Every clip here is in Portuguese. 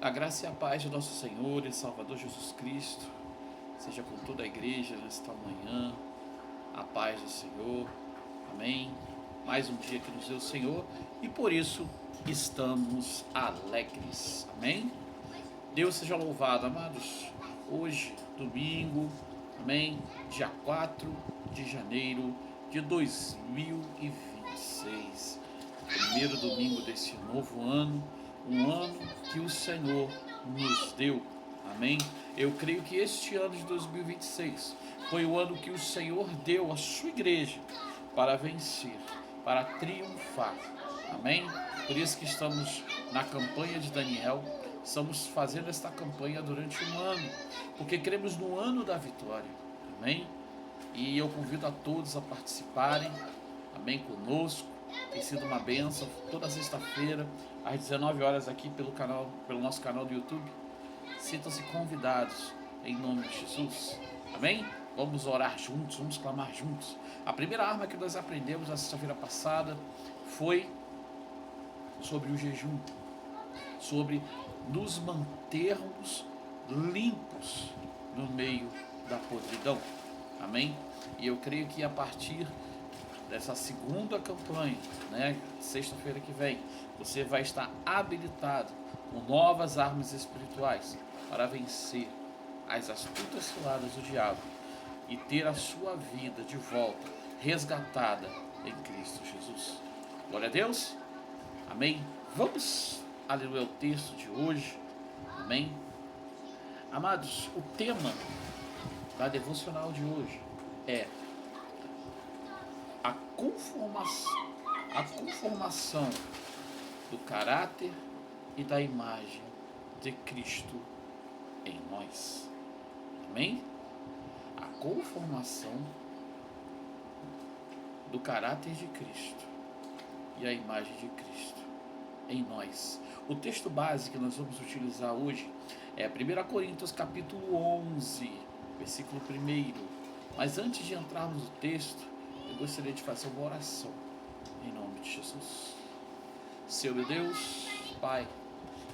A graça e a paz de nosso Senhor e Salvador Jesus Cristo seja com toda a igreja nesta manhã. A paz do Senhor, amém. Mais um dia que nos deu o Senhor e por isso estamos alegres, amém. Deus seja louvado, amados. Hoje, domingo, amém, dia 4 de janeiro de 2026, primeiro domingo desse novo ano, um ano que o Senhor nos deu, amém. Eu creio que este ano de 2026 foi o ano que o Senhor deu à sua igreja para vencer, para triunfar, amém. Por isso que estamos na campanha de Daniel, estamos fazendo esta campanha durante um ano, porque cremos no ano da vitória, amém. E eu convido a todos a participarem, amém, conosco. Tem sido uma bênção toda sexta-feira às 19 horas aqui pelo nosso canal do YouTube. Sintam-se convidados em nome de Jesus, amém. Vamos orar juntos, vamos clamar juntos. A primeira arma que nós aprendemos na sexta-feira passada foi sobre o jejum, sobre nos mantermos limpos no meio da podridão, amém. E eu creio que a partir dessa segunda campanha, sexta-feira que vem, você vai estar habilitado com novas armas espirituais para vencer as astutas ciladas do diabo e ter a sua vida de volta resgatada em Cristo Jesus. Glória a Deus, amém. Vamos ler o texto de hoje, amém. Amados, o tema da devocional de hoje é a conformação do caráter e da imagem de Cristo em nós, amém. A conformação do caráter de Cristo e a imagem de Cristo em nós. O texto base que nós vamos utilizar hoje é 1 Coríntios capítulo 11, versículo 1. Mas antes de entrarmos no texto, eu gostaria de fazer uma oração em nome de Jesus. Senhor meu Deus, Pai,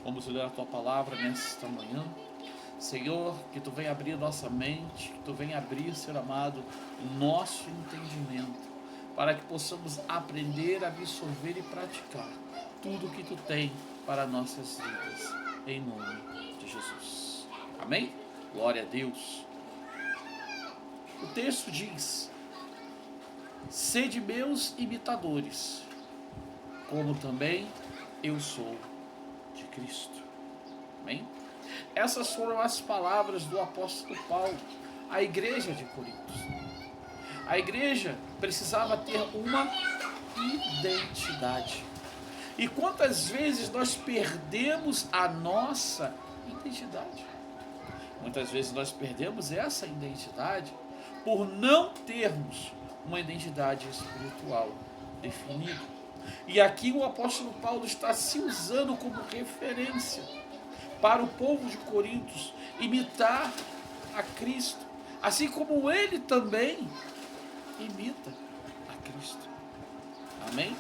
vamos ler a Tua palavra nesta manhã. Senhor, que Tu venha abrir nossa mente, que Tu venha abrir, Senhor amado, o nosso entendimento, para que possamos aprender, absorver e praticar tudo o que Tu tem para nossas vidas, em nome de Jesus. Amém? Glória a Deus. O texto diz: sede meus imitadores, como também eu sou de Cristo. Amém? Essas foram as palavras do apóstolo Paulo à igreja de Corinto. A igreja precisava ter uma identidade. E quantas vezes nós perdemos a nossa identidade? Muitas vezes nós perdemos essa identidade por não termos uma identidade espiritual definida. E aqui o apóstolo Paulo está se usando como referência para o povo de Corinto imitar a Cristo, assim como ele também imita a Cristo. Amém?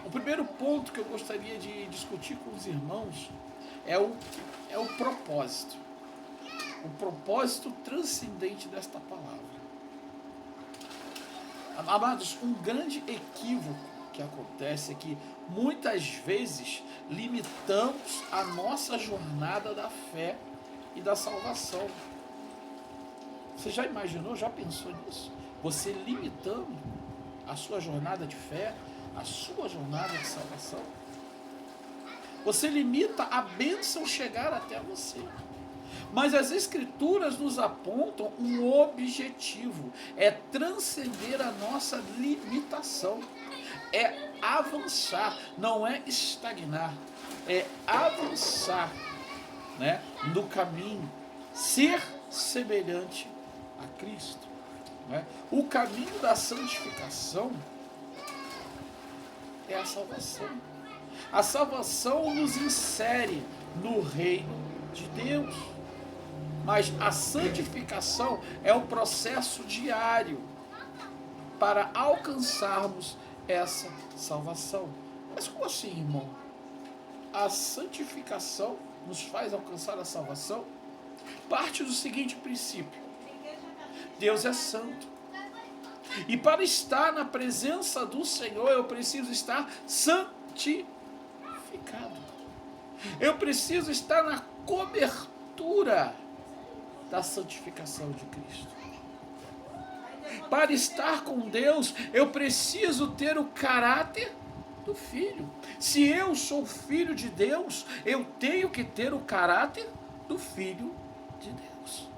O primeiro ponto que eu gostaria de discutir com os irmãos é o propósito. O propósito transcendente desta palavra. Amados, um grande equívoco que acontece é que muitas vezes limitamos a nossa jornada da fé e da salvação. Você já imaginou, já pensou nisso? Você limitando a sua jornada de fé, a sua jornada de salvação? Você limita a bênção chegar até você. Mas as Escrituras nos apontam um objetivo, é transcender a nossa limitação, é avançar, não é estagnar, é avançar, no caminho, ser semelhante a Cristo. O caminho da santificação é a salvação. A salvação nos insere no reino de Deus. Mas a santificação é um processo diário para alcançarmos essa salvação. Mas como assim, irmão? a santificação nos faz alcançar a salvação, parte do seguinte princípio: Deus é santo. E para estar na presença do Senhor, eu preciso estar santificado. Eu preciso estar na cobertura da santificação de Cristo. Para estar com Deus, eu preciso ter o caráter do Filho. Se eu sou filho de Deus, eu tenho que ter o caráter do Filho de Deus.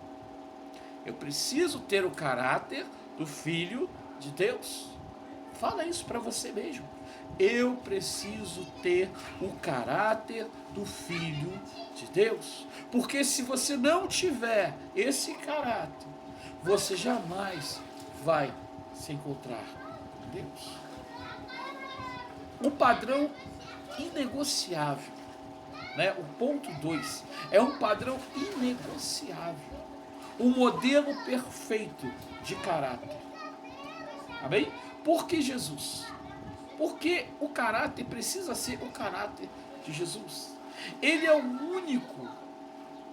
Eu preciso ter o caráter do Filho de Deus. Fala isso para você mesmo. Eu preciso ter o caráter do Filho de Deus. Porque se você não tiver esse caráter, você jamais vai se encontrar com Deus. Um padrão inegociável, né? O ponto 2 é um padrão inegociável. Um modelo perfeito de caráter. Amém? Por que Jesus? Porque o caráter precisa ser o caráter de Jesus. Ele é o único,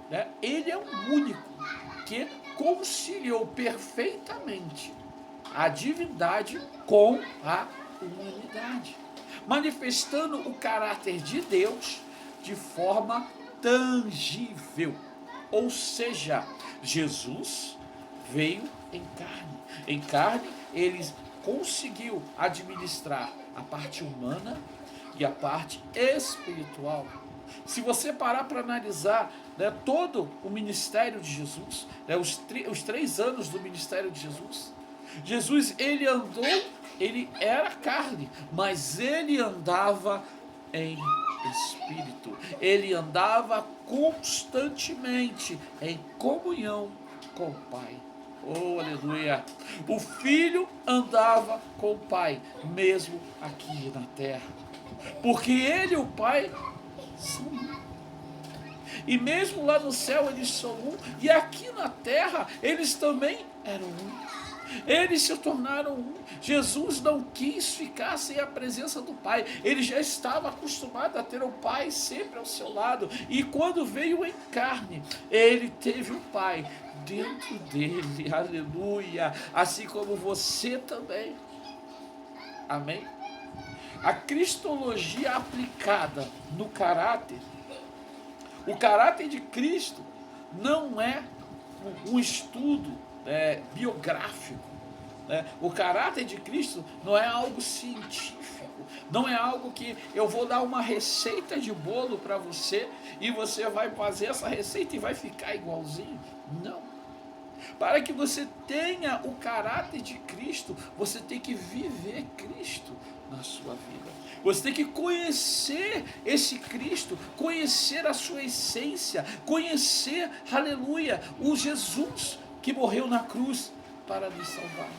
né? Ele é o único que conciliou perfeitamente a divindade com a humanidade, manifestando o caráter de Deus de forma tangível. Ou seja, Jesus veio em carne. Em carne, ele conseguiu administrar a parte humana e a parte espiritual. Se você parar para analisar, né, todo o ministério de Jesus, né, os 3 anos do ministério de Jesus, ele andou, ele era carne, mas ele andava em espírito. Ele andava constantemente em comunhão com o Pai. Oh, aleluia! O Filho andava com o Pai, mesmo aqui na terra. Porque ele e o Pai são um. E mesmo lá no céu eles são um, e aqui na terra eles também eram um. Eles se tornaram um. Jesus não quis ficar sem a presença do Pai. Ele já estava acostumado a ter o Pai sempre ao seu lado. E quando veio em carne, ele teve o Pai dentro dele. Aleluia! Assim como você também. Amém? A cristologia aplicada no caráter, o caráter de Cristo não é um estudo biográfico. Né? O caráter de Cristo não é algo científico, não é algo que eu vou dar uma receita de bolo para você e você vai fazer essa receita e vai ficar igualzinho. Não. Para que você tenha o caráter de Cristo, você tem que viver Cristo na sua vida. Você tem que conhecer esse Cristo, conhecer a sua essência, conhecer, aleluia, o Jesus que morreu na cruz para nos salvar.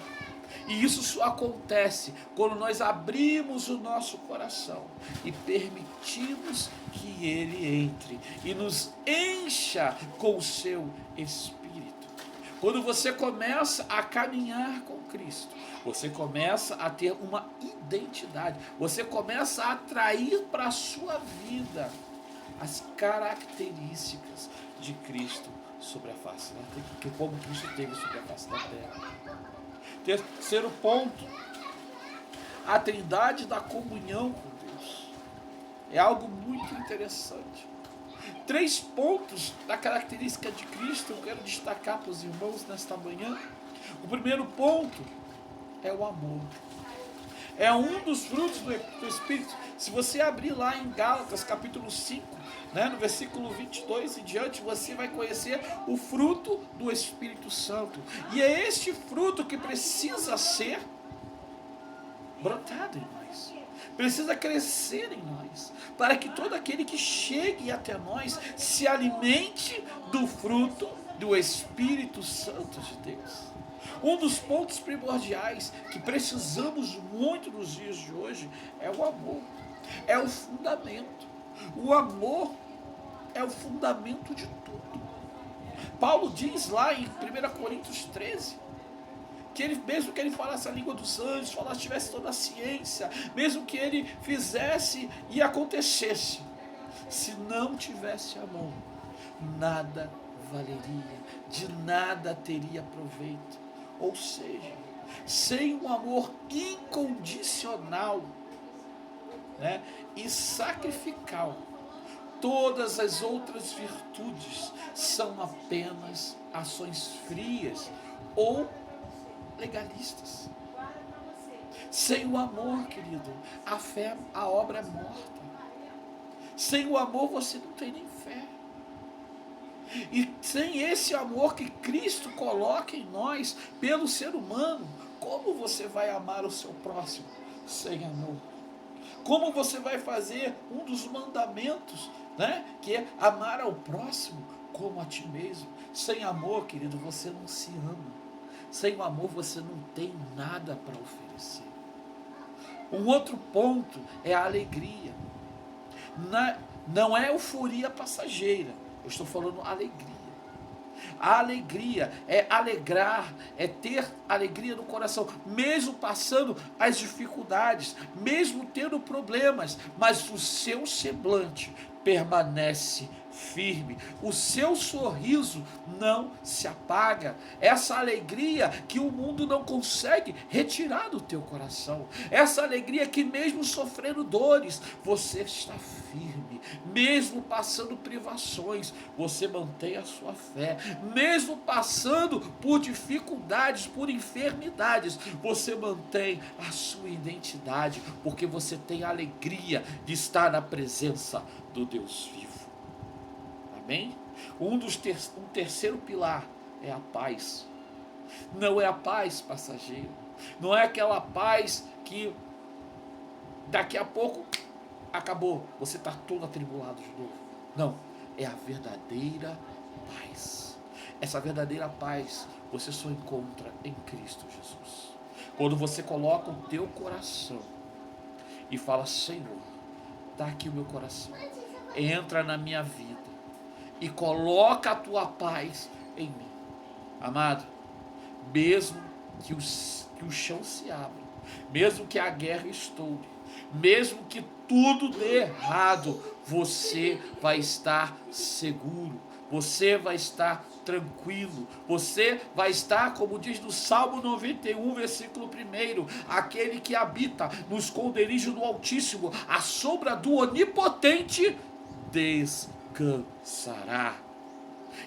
E isso só acontece quando nós abrimos o nosso coração e permitimos que Ele entre e nos encha com o seu Espírito. Quando você começa a caminhar com Cristo, você começa a ter uma identidade, você começa a atrair para a sua vida as características de Cristo sobre a face da terra, como Cristo teve sobre a face da terra. Terceiro ponto, a trindade da comunhão com Deus. É algo muito interessante. 3 pontos da característica de Cristo eu quero destacar para os irmãos nesta manhã. O primeiro ponto é o amor. É um dos frutos do Espírito. Se você abrir lá em Gálatas capítulo 5, né, no versículo 22 e diante, você vai conhecer o fruto do Espírito Santo. E é este fruto que precisa ser brotado em nós. Precisa crescer em nós, para que todo aquele que chegue até nós se alimente do fruto do Espírito Santo de Deus. Um dos pontos primordiais que precisamos muito nos dias de hoje é o amor, é o fundamento. O amor é o fundamento de tudo. Paulo diz lá em 1 Coríntios 13, que ele, mesmo que ele falasse a língua dos anjos, tivesse toda a ciência, mesmo que ele fizesse e acontecesse, Se não tivesse amor, nada valeria, de nada teria proveito. Ou seja, sem um amor incondicional, né, e sacrificial, todas as outras virtudes são apenas ações frias ou legalistas. Sem o amor, querido, a fé, a obra é morta. Sem o amor você não tem nem fé. E sem esse amor que Cristo coloca em nós, pelo ser humano, como você vai amar o seu próximo sem amor? Como você vai fazer um dos mandamentos, né, que é amar ao próximo como a ti mesmo? Sem amor, querido, você não se ama. Sem o amor você não tem nada para oferecer. Um outro ponto é a alegria. Não é euforia passageira, eu estou falando alegria. A alegria é alegrar, é ter alegria no coração, mesmo passando as dificuldades, mesmo tendo problemas, mas o seu semblante permanece firme, o seu sorriso não se apaga. Essa alegria que o mundo não consegue retirar do teu coração, essa alegria que mesmo sofrendo dores, você está firme, mesmo passando privações, você mantém a sua fé, mesmo passando por dificuldades, por enfermidades, você mantém a sua identidade, porque você tem a alegria de estar na presença do Deus vivo. Amém? Um terceiro pilar é a paz. Não é a paz passageira, não é aquela paz que daqui a pouco acabou, você está todo atribulado de novo. Não, é a verdadeira paz. Essa verdadeira paz você só encontra em Cristo Jesus. Quando você coloca o teu coração e fala: Senhor, está aqui o meu coração, entra na minha vida e coloca a tua paz em mim. Amado, mesmo que o chão se abra, mesmo que a guerra estoure, mesmo que tudo dê errado, você vai estar seguro, você vai estar tranquilo, você vai estar, como diz no Salmo 91, versículo 1, aquele que habita no esconderijo do Altíssimo, à sombra do Onipotente, descansará.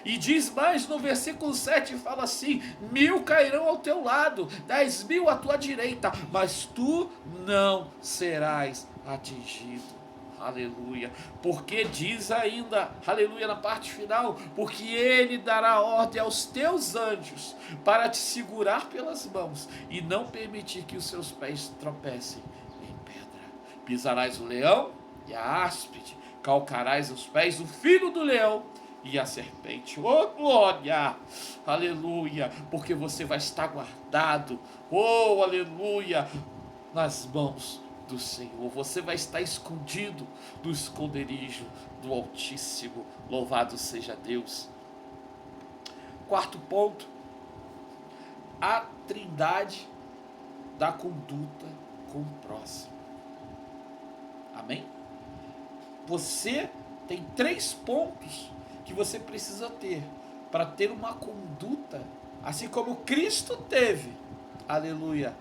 E diz mais no versículo 7, fala assim: 1000 cairão ao teu lado, 10.000 à tua direita, mas tu não serás atingido. Aleluia. Porque diz ainda, aleluia, na parte final: porque ele dará ordem aos teus anjos para te segurar pelas mãos e não permitir que os seus pés tropecem em pedra. Pisarás o leão e a áspide, calcarás os pés do filho do leão e a serpente. Oh, glória, aleluia, porque você vai estar guardado, oh, aleluia, nas mãos do Senhor. Você vai estar escondido no esconderijo do Altíssimo. Louvado seja Deus. Quarto ponto, a trindade da conduta com o próximo. Amém? Você tem 3 pontos que você precisa ter para ter uma conduta assim como Cristo teve, aleluia,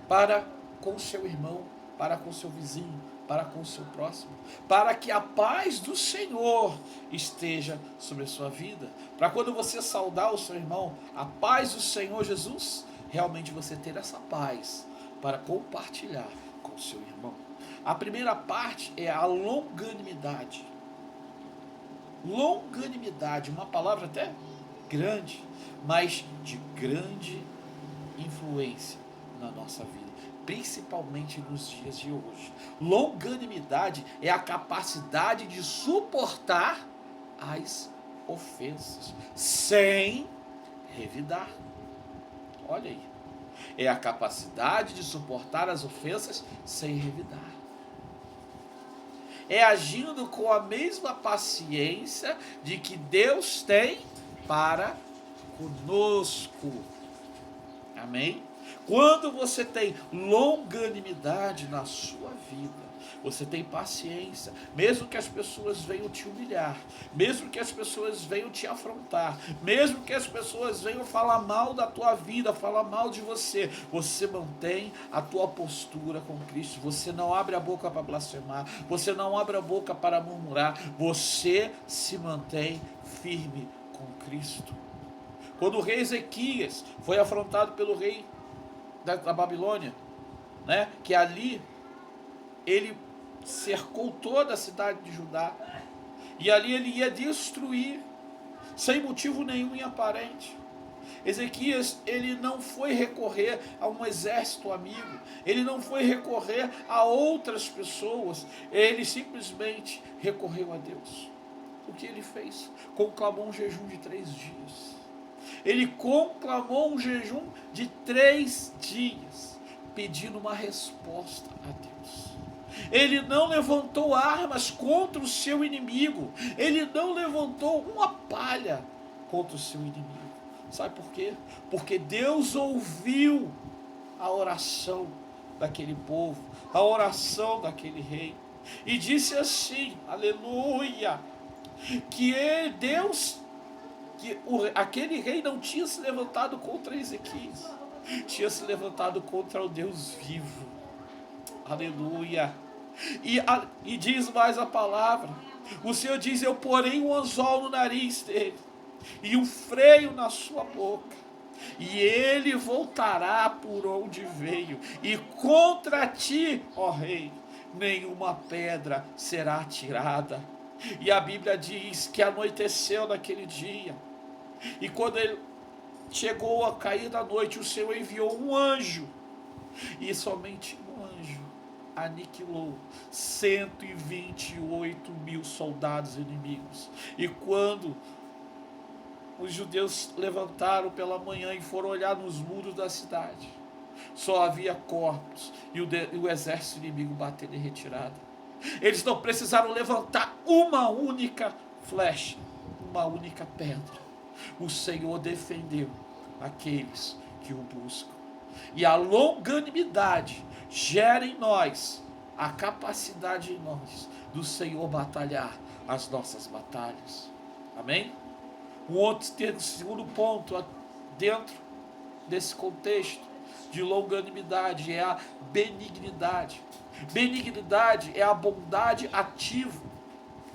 para com o seu irmão, para com o seu vizinho, para com o seu próximo, para que a paz do Senhor esteja sobre a sua vida, para quando você saudar o seu irmão, a paz do Senhor Jesus, realmente você ter essa paz para compartilhar com o seu irmão. A primeira parte é a longanimidade. Longanimidade, uma palavra até grande, mas de grande influência na nossa vida, principalmente nos dias de hoje. Longanimidade é a capacidade de suportar as ofensas sem revidar. Olha aí, é a capacidade de suportar as ofensas sem revidar. É agindo com a mesma paciência de que Deus tem para conosco. Amém? Quando você tem longanimidade na sua vida, Você tem paciência, mesmo que as pessoas venham te humilhar, mesmo que as pessoas venham te afrontar, mesmo que as pessoas venham falar mal da tua vida, falar mal de você, você mantém a tua postura com Cristo. Você não abre a boca para blasfemar, você não abre a boca para murmurar, você se mantém firme com Cristo. Quando o rei Ezequias foi afrontado pelo rei da Babilônia, né, que ali ele cercou toda a cidade de Judá, e ali ele ia destruir, sem motivo nenhum e aparente. Ezequias, ele não foi recorrer a um exército amigo, ele não foi recorrer a outras pessoas, ele simplesmente recorreu a Deus. O que ele fez? Conclamou um jejum de 3 dias. Ele conclamou um jejum de 3 dias, pedindo uma resposta a Deus. Ele não levantou armas contra o seu inimigo. Ele não levantou uma palha contra o seu inimigo. Sabe por quê? Porque Deus ouviu a oração daquele povo, a oração daquele rei, e disse assim, aleluia, que aquele rei não tinha se levantado contra Ezequias, tinha se levantado contra o Deus vivo, aleluia. E diz mais a palavra, o Senhor diz, eu porei um anzol no nariz dele, e um freio na sua boca, e ele voltará por onde veio, e contra ti, ó rei, nenhuma pedra será tirada. E a Bíblia diz que anoiteceu naquele dia, e quando ele chegou a cair da noite, o Senhor enviou um anjo, e somente um anjo aniquilou 128 mil soldados inimigos. E quando os judeus levantaram pela manhã e foram olhar nos muros da cidade, só havia corpos, e o exército inimigo batendo em retirada. Eles não precisaram levantar uma única flecha, uma única pedra. O Senhor defendeu aqueles que o buscam. E a longanimidade gera em nós a capacidade em nós do Senhor batalhar as nossas batalhas. Amém? O segundo ponto dentro desse contexto de longanimidade é a benignidade. Benignidade é a bondade ativa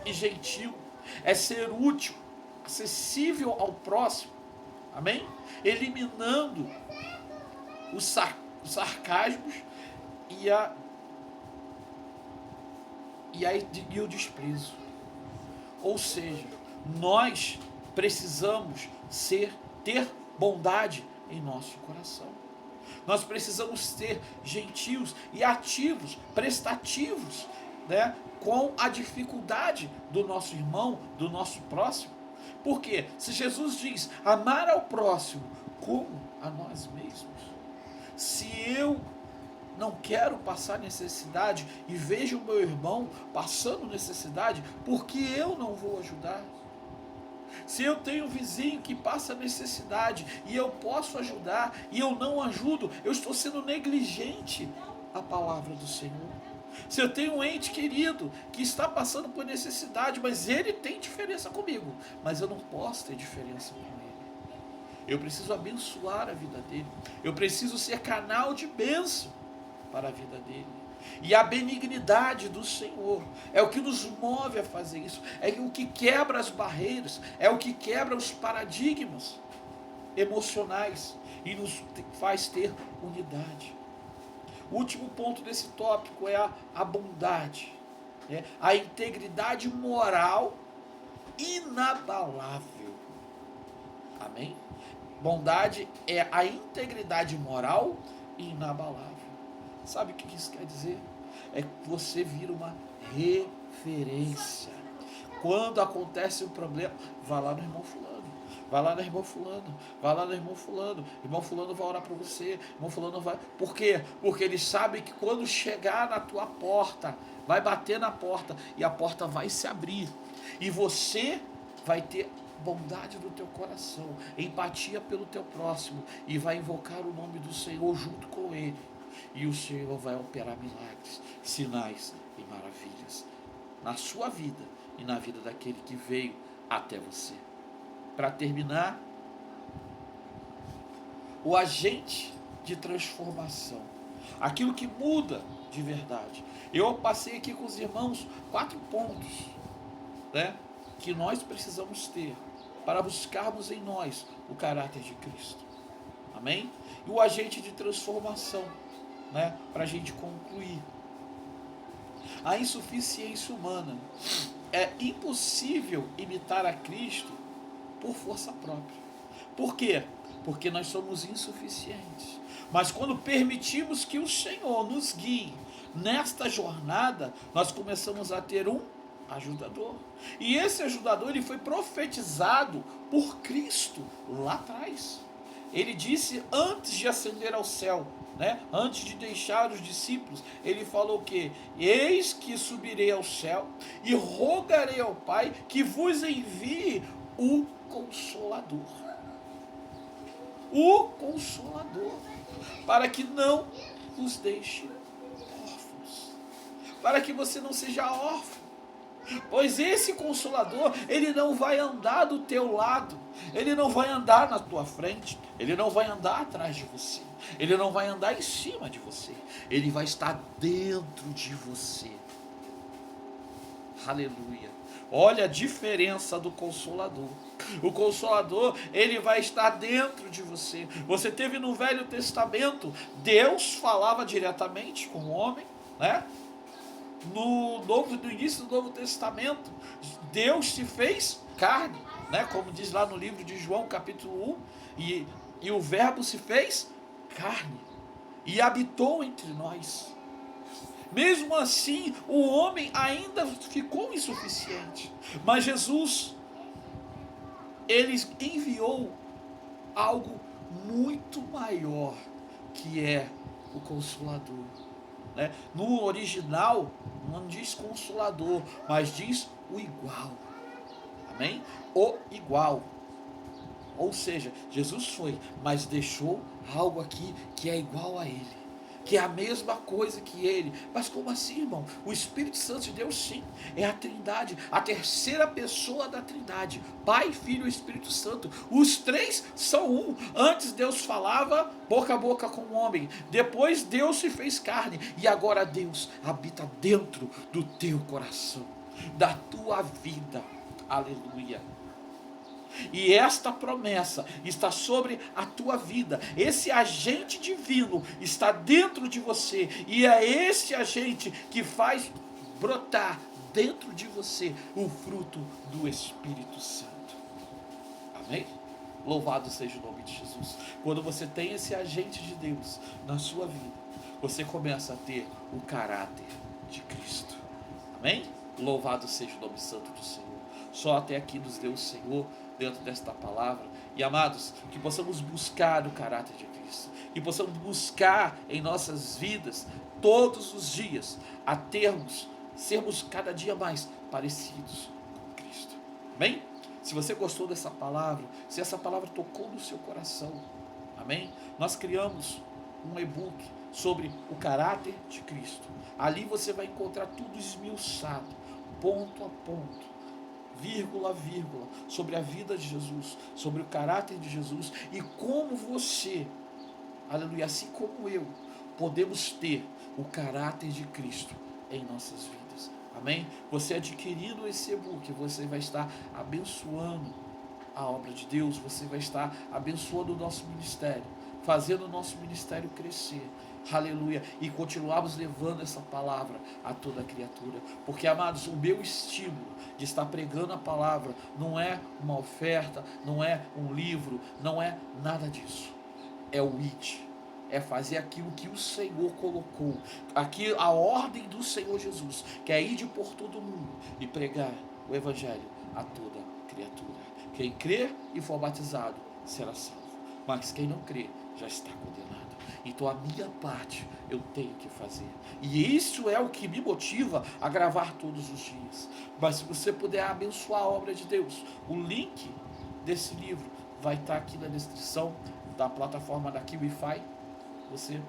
e gentil, é ser útil, acessível ao próximo, amém? Eliminando os sarcasmos e o desprezo. Ou seja, nós precisamos ter bondade em nosso coração. Nós precisamos ser gentios e ativos, prestativos, né, com a dificuldade do nosso irmão, do nosso próximo. Porque se Jesus diz amar ao próximo como a nós mesmos, se eu não quero passar necessidade e vejo o meu irmão passando necessidade, por que eu não vou ajudar? Se eu tenho um vizinho que passa necessidade e eu posso ajudar e eu não ajudo, eu estou sendo negligente à palavra do Senhor. Se eu tenho um ente querido que está passando por necessidade, mas ele tem diferença comigo, mas eu não posso ter diferença com ele. Eu preciso abençoar a vida dele. Eu preciso ser canal de bênção para a vida dele. E a benignidade do Senhor é o que nos move a fazer isso, é o que quebra as barreiras, é o que quebra os paradigmas emocionais e nos faz ter unidade. O último ponto desse tópico é a bondade, né? A integridade moral inabalável. Amém? Bondade é a integridade moral inabalável. Sabe o que isso quer dizer? É que você vira uma referência. Quando acontece um problema, vá lá no irmão fulano, vai lá no irmão fulano, vai lá no irmão fulano, irmão fulano vai orar para você, irmão fulano vai... Por quê? Porque ele sabe que quando chegar na tua porta, vai bater na porta e a porta vai se abrir. E você vai ter bondade no teu coração, empatia pelo teu próximo e vai invocar o nome do Senhor junto com ele. E o Senhor vai operar milagres, sinais em maravilhas na sua vida e na vida daquele que veio até você. Para terminar, o agente de transformação, aquilo que muda de verdade. Eu passei aqui com os irmãos 4 pontos, né, que nós precisamos ter para buscarmos em nós o caráter de Cristo. Amém? E o agente de transformação, né, para a gente concluir. A insuficiência humana. É impossível imitar a Cristo por força própria. Por quê? Porque nós somos insuficientes. Mas quando permitimos que o Senhor nos guie nesta jornada, nós começamos a ter um ajudador. E esse ajudador, ele foi profetizado por Cristo lá atrás. Ele disse antes de ascender ao céu, né? Antes de deixar os discípulos, ele falou que eis que subirei ao céu e rogarei ao Pai que vos envie o Consolador. O Consolador, para que não vos deixe órfãos, para que você não seja órfão. Pois esse Consolador, ele não vai andar do teu lado, ele não vai andar na tua frente, ele não vai andar atrás de você, ele não vai andar em cima de você, ele vai estar dentro de você. Aleluia. Olha a diferença do Consolador. O Consolador, ele vai estar dentro de você. Você teve no Velho Testamento, Deus falava diretamente com o homem, né? No início do Novo Testamento, Deus se fez carne, né? Como diz lá no livro de João, capítulo 1, e o Verbo se fez carne e habitou entre nós. Mesmo assim, o homem ainda ficou insuficiente, mas Jesus, ele enviou algo muito maior, que é o Consolador. Né? No original não diz Consolador, mas diz o igual. Amém? O igual. Ou seja, Jesus foi, mas deixou algo aqui que é igual a ele, que é a mesma coisa que ele. Mas como assim, irmão? O Espírito Santo de Deus, sim, é a Trindade, a terceira pessoa da Trindade, Pai, Filho e Espírito Santo. Os três são um. Antes Deus falava boca a boca com o homem, depois Deus se fez carne, e agora Deus habita dentro do teu coração, da tua vida. Aleluia. E esta promessa está sobre a tua vida. Esse agente divino está dentro de você. E é esse agente que faz brotar dentro de você o fruto do Espírito Santo. Amém? Louvado seja o nome de Jesus. Quando você tem esse agente de Deus na sua vida, você começa a ter o caráter de Cristo. Amém? Louvado seja o nome santo do Senhor. Só até aqui nos deu o Senhor dentro desta palavra. E amados, que possamos buscar o caráter de Cristo, que possamos buscar em nossas vidas todos os dias a sermos cada dia mais parecidos com Cristo. Amém? Se você gostou dessa palavra, se essa palavra tocou no seu coração, amém? Nós criamos um e-book sobre o caráter de Cristo. Ali você vai encontrar tudo esmiuçado, ponto a ponto, vírgula a vírgula, sobre a vida de Jesus, sobre o caráter de Jesus e como você, aleluia, assim como eu, podemos ter o caráter de Cristo em nossas vidas. Amém? Você adquirindo esse e-book, você vai estar abençoando a obra de Deus, você vai estar abençoando o nosso ministério, fazendo o nosso ministério crescer. Aleluia, e continuarmos levando essa palavra a toda criatura, porque, amados, o meu estímulo de estar pregando a palavra não é uma oferta, não é um livro, não é nada disso, é o id, é fazer aquilo que o Senhor colocou, aqui a ordem do Senhor Jesus, que é ir por todo mundo e pregar o evangelho a toda criatura. Quem crer e for batizado será salvo, mas quem não crer já está condenado. Então a minha parte eu tenho que fazer. E isso é o que me motiva a gravar todos os dias. Mas se você puder abençoar a obra de Deus, o link desse livro vai estar aqui na descrição da plataforma da Kiwify. Você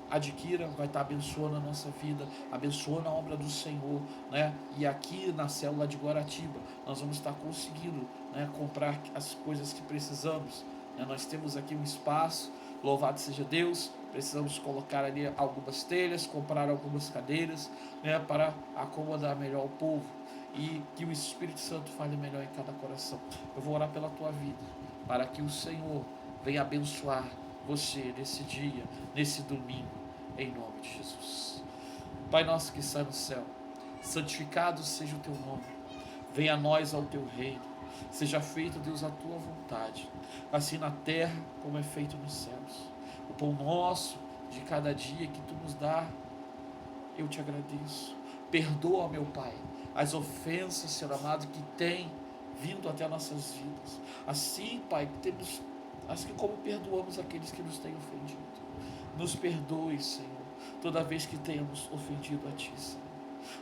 adquira, vai estar abençoando a nossa vida, abençoando a obra do Senhor, né? E aqui na célula de Guaratiba, nós vamos estar conseguindo, né, comprar as coisas que precisamos, né? Nós temos aqui um espaço, louvado seja Deus, precisamos colocar ali algumas telhas, comprar algumas cadeiras, né, para acomodar melhor o povo, e que o Espírito Santo fale melhor em cada coração. Eu vou orar pela tua vida, para que o Senhor venha abençoar você nesse dia, nesse domingo, em nome de Jesus. Pai nosso que está no céu, santificado seja o teu nome, venha a nós ao teu reino, seja feita, Deus, a tua vontade, assim na terra como é feito nos céus. O pão nosso de cada dia que tu nos dá, eu te agradeço. Perdoa, meu Pai, as ofensas, Senhor amado, que tem vindo até nossas vidas. Assim, Pai, temos, assim como perdoamos aqueles que nos têm ofendido. Nos perdoe, Senhor, toda vez que tenhamos ofendido a Ti, Senhor.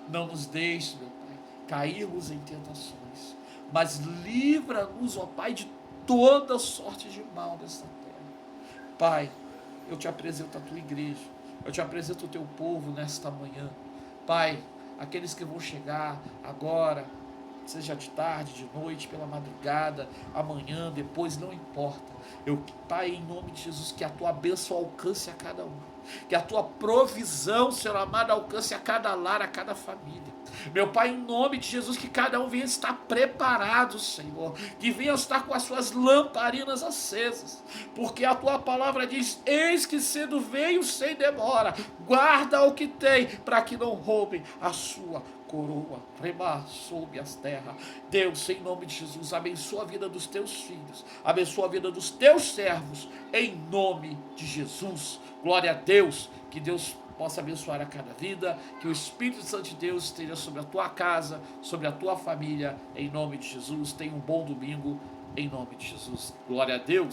Não nos deixe, meu Pai, cairmos em tentações, mas livra-nos, ó Pai, de toda sorte de mal desta terra. Pai, eu te apresento a Tua igreja, eu te apresento o Teu povo nesta manhã. Pai, aqueles que vão chegar agora, seja de tarde, de noite, pela madrugada, amanhã, depois, não importa. Pai, em nome de Jesus, que a Tua bênção alcance a cada um, que a Tua provisão, Senhor amado, alcance a cada lar, a cada família. Meu Pai, em nome de Jesus, que cada um venha estar preparado, Senhor, que venha estar com as suas lamparinas acesas, porque a Tua palavra diz: eis que cedo veio sem demora, guarda o que tem, para que não roubem a sua coroa, remar sobre as terras. Deus, em nome de Jesus, abençoa a vida dos Teus filhos, abençoa a vida dos Teus servos, em nome de Jesus. Glória a Deus, que Deus possa abençoar a cada vida, que o Espírito Santo de Deus esteja sobre a tua casa, sobre a tua família, em nome de Jesus. Tenha um bom domingo, em nome de Jesus. Glória a Deus.